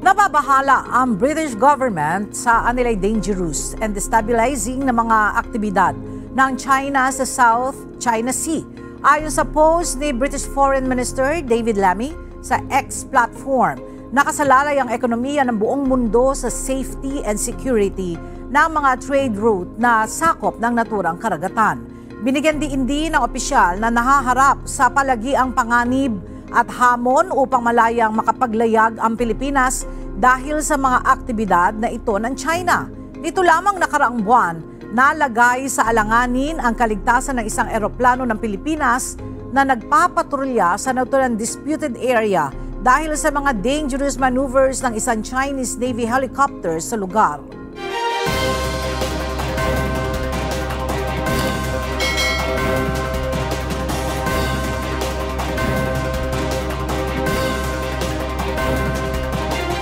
Nababahala ang British government sa anilay dangerous and destabilizing na mga aktibidad ng China sa South China Sea. Ayon sa post ni British Foreign Minister David Lammy sa X platform, nakasalalay ang ekonomiya ng buong mundo sa safety and security ng mga trade route na sakop ng naturang karagatan. Binigyan din ng opisyal na nahaharap sa palagiang panganib at hamon upang malayang makapaglayag ang Pilipinas dahil sa mga aktibidad na ito ng China. Nito lamang nakaraang buwan, nalagay sa alanganin ang kaligtasan ng isang eroplano ng Pilipinas na nagpapatrolya sa naturang disputed area dahil sa mga dangerous maneuvers ng isang Chinese Navy helicopter sa lugar.